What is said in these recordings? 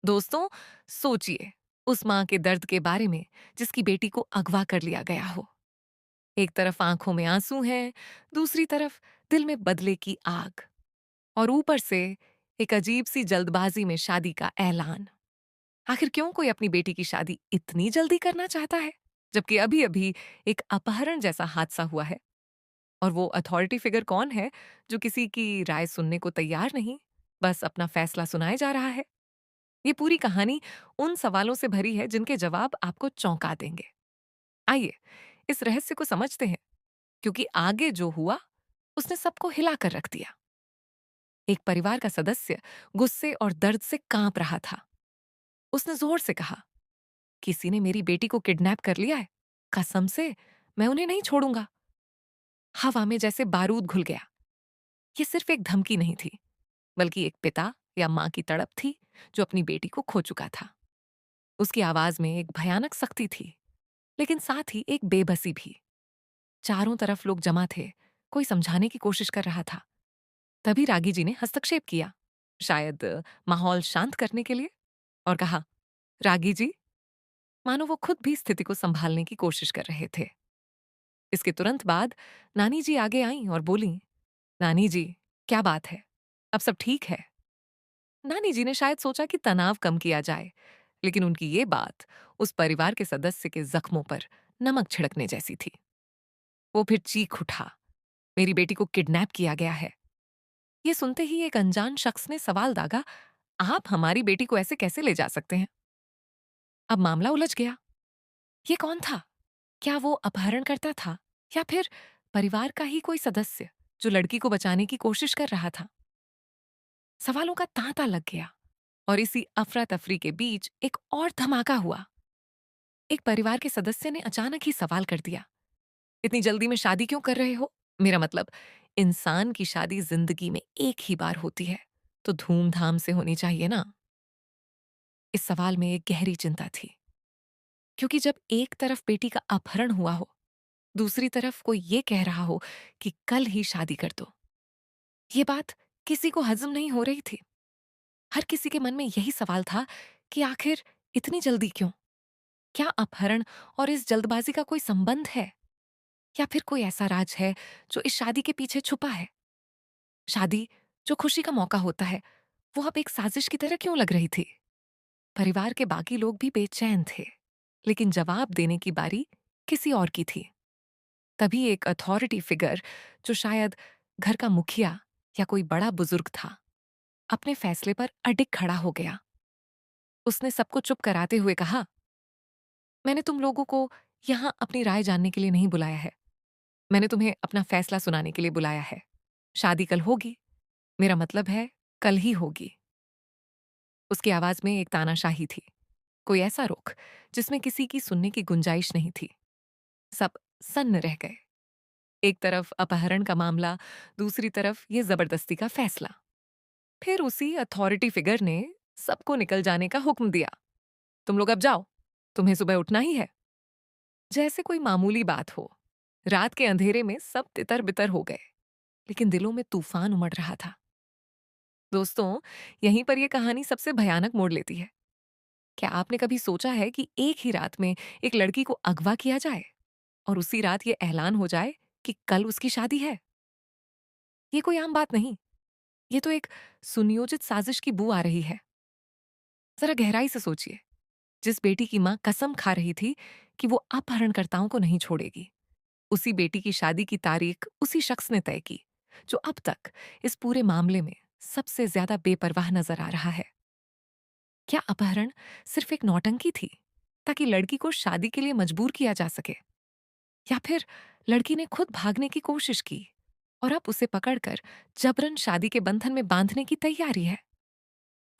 दोस्तों, सोचिए उस माँ के दर्द के बारे में जिसकी बेटी को अगवा कर लिया गया हो। एक तरफ आंखों में आंसू हैं, दूसरी तरफ दिल में बदले की आग, और ऊपर से एक अजीब सी जल्दबाजी में शादी का ऐलान। आखिर क्यों कोई अपनी बेटी की शादी इतनी जल्दी करना चाहता है, जबकि अभी अभी एक अपहरण जैसा हादसा हुआ है? और वो अथॉरिटी फिगर कौन है जो किसी की राय सुनने को तैयार नहीं, बस अपना फैसला सुनाए जा रहा है? ये पूरी कहानी उन सवालों से भरी है जिनके जवाब आपको चौंका देंगे। आइए इस रहस्य को समझते हैं, क्योंकि आगे जो हुआ उसने सबको हिला कर रख दिया। एक परिवार का सदस्य गुस्से और दर्द से कांप रहा था। उसने जोर से कहा, किसी ने मेरी बेटी को किडनैप कर लिया है। कसम से मैं उन्हें नहीं छोड़ूंगा। हवा में जैसे बारूद घुल गया। ये सिर्फ एक धमकी नहीं थी, बल्कि एक पिता या मां की तड़प थी जो अपनी बेटी को खो चुका था। उसकी आवाज में एक भयानक सख्ती थी, लेकिन साथ ही एक बेबसी भी। चारों तरफ लोग जमा थे, कोई समझाने की कोशिश कर रहा था। तभी रागी जी ने हस्तक्षेप किया, शायद माहौल शांत करने के लिए, और कहा, रागी जी, मानो वो खुद भी स्थिति को संभालने की कोशिश कर रहे थे। इसके तुरंत बाद नानी जी आगे आईं और बोलीं, नानी जी, क्या बात है? अब सब ठीक है? नानी जी ने शायद सोचा कि तनाव कम किया जाए, लेकिन उनकी ये बात उस परिवार के सदस्य के जख्मों पर नमक छिड़कने जैसी थी। वो फिर चीख उठा, मेरी बेटी को किडनैप किया गया है। ये सुनते ही एक अनजान शख्स ने सवाल दागा, आप हमारी बेटी को ऐसे कैसे ले जा सकते हैं? अब मामला उलझ गया। ये कौन था? क्या वो अपहरणकर्ता था, या फिर परिवार का ही कोई सदस्य जो लड़की को बचाने की कोशिश कर रहा था? सवालों का तांता लग गया, और इसी अफरा तफरी के बीच एक और धमाका हुआ। एक परिवार के सदस्य ने अचानक ही सवाल कर दिया, इतनी जल्दी में शादी क्यों कर रहे हो? मेरा मतलब, इंसान की शादी जिंदगी में एक ही बार होती है, तो धूमधाम से होनी चाहिए ना। इस सवाल में एक गहरी चिंता थी, क्योंकि जब एक तरफ बेटी का अपहरण हुआ हो, दूसरी तरफ कोई ये कह रहा हो कि कल ही शादी कर दो, ये बात किसी को हजम नहीं हो रही थी। हर किसी के मन में यही सवाल था कि आखिर इतनी जल्दी क्यों? क्या अपहरण और इस जल्दबाजी का कोई संबंध है, या फिर कोई ऐसा राज है जो इस शादी के पीछे छुपा है? शादी जो खुशी का मौका होता है, वो अब एक साजिश की तरह क्यों लग रही थी? परिवार के बाकी लोग भी बेचैन थे, लेकिन जवाब देने की बारी किसी और की थी। तभी एक अथॉरिटी फिगर, जो शायद घर का मुखिया या कोई बड़ा बुजुर्ग था, अपने फैसले पर अडिग खड़ा हो गया। उसने सबको चुप कराते हुए कहा, मैंने तुम लोगों को यहाँ अपनी राय जानने के लिए नहीं बुलाया है। मैंने तुम्हें अपना फैसला सुनाने के लिए बुलाया है। शादी कल होगी, मेरा मतलब है कल ही होगी। उसकी आवाज में एक तानाशाही थी, कोई ऐसा रुख जिसमें किसी की सुनने की गुंजाइश नहीं थी। सब सन्न रह गए। एक तरफ अपहरण का मामला, दूसरी तरफ ये जबरदस्ती का फैसला। फिर उसी अथॉरिटी फिगर ने सबको निकल जाने का हुक्म दिया, तुम लोग अब जाओ, तुम्हें सुबह उठना ही है। जैसे कोई मामूली बात हो। रात के अंधेरे में सब तितर बितर हो गए, लेकिन दिलों में तूफान उमड़ रहा था। दोस्तों, यहीं पर यह कहानी सबसे भयानक मोड़ लेती है। क्या आपने कभी सोचा है कि एक ही रात में एक लड़की को अगवा किया जाए, और उसी रात ये ऐलान हो जाए कि कल उसकी शादी है? ये कोई आम बात नहीं, ये तो एक सुनियोजित साजिश की बू आ रही है। जरा गहराई से सोचिए, जिस बेटी की मां कसम खा रही थी कि वो अपहरणकर्ताओं को नहीं छोड़ेगी, उसी बेटी की शादी की तारीख उसी शख्स ने तय की, जो अब तक इस पूरे मामले में सबसे ज्यादा बेपरवाह नजर आ रहा है। क्या अपहरण सिर्फ एक नौटंकी थी, ताकि लड़की को शादी के लिए मजबूर किया जा सके? या फिर लड़की ने खुद भागने की कोशिश की, और अब उसे पकड़कर जबरन शादी के बंधन में बांधने की तैयारी है?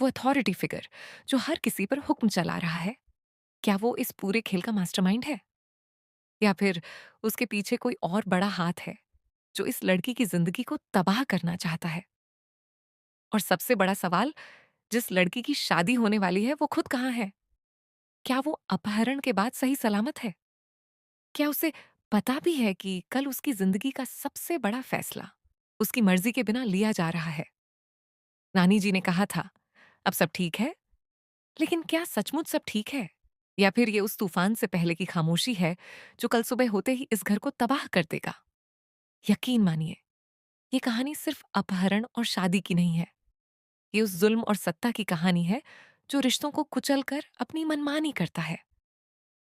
वो अथॉरिटी फिगर जो हर किसी पर हुक्म चला रहा है, क्या वो इस पूरे खेल का मास्टरमाइंड है? या फिर उसके पीछे कोई और बड़ा हाथ है जो इस लड़की की जिंदगी को तबाह करना चाहता है? और सबसे बड़ा सवाल, जिस लड़की की शादी होने वाली है वो खुद कहाँ है? क्या वो अपहरण के बाद सही सलामत है? क्या उसे पता भी है कि कल उसकी जिंदगी का सबसे बड़ा फैसला उसकी मर्जी के बिना लिया जा रहा है? नानी जी ने कहा था, अब सब ठीक है, लेकिन क्या सचमुच सब ठीक है? या फिर ये उस तूफान से पहले की खामोशी है जो कल सुबह होते ही इस घर को तबाह कर देगा? यकीन मानिए, ये कहानी सिर्फ अपहरण और शादी की नहीं है। ये उस जुल्म और सत्ता की कहानी है जो रिश्तों को कुचल कर अपनी मनमानी करता है।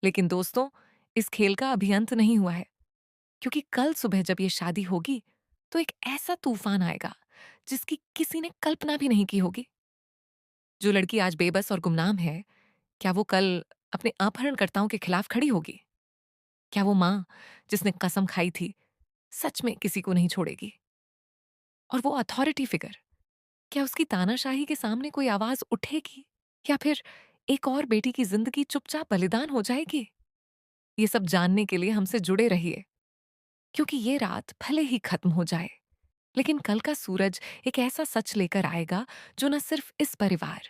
लेकिन दोस्तों, इस खेल का अभी अंत नहीं हुआ है, क्योंकि कल सुबह जब ये शादी होगी, तो एक ऐसा तूफान आएगा जिसकी किसी ने कल्पना भी नहीं की होगी। जो लड़की आज बेबस और गुमनाम है, क्या वो कल अपने अपहरणकर्ताओं के खिलाफ खड़ी होगी? क्या वो माँ जिसने कसम खाई थी, सच में किसी को नहीं छोड़ेगी? और वो अथॉरिटी फिगर, क्या उसकी तानाशाही के सामने कोई आवाज उठेगी? या फिर एक और बेटी की जिंदगी चुपचाप बलिदान हो जाएगी? ये सब जानने के लिए हमसे जुड़े रहिए, क्योंकि ये रात भले ही खत्म हो जाए, लेकिन कल का सूरज एक ऐसा सच लेकर आएगा जो न सिर्फ इस परिवार,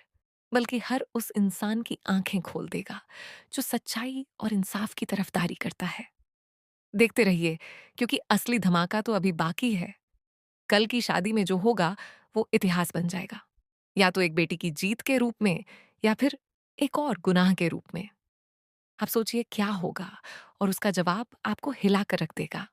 बल्कि हर उस इंसान की आंखें खोल देगा जो सच्चाई और इंसाफ की तरफदारी करता है। देखते रहिए, क्योंकि असली धमाका तो अभी बाकी है। कल की शादी में जो होगा, वो इतिहास बन जाएगा। या तो एक बेटी की जीत के रूप में, या फिर एक और गुनाह के रूप में। आप सोचिए क्या होगा, और उसका जवाब आपको हिला कर रख देगा।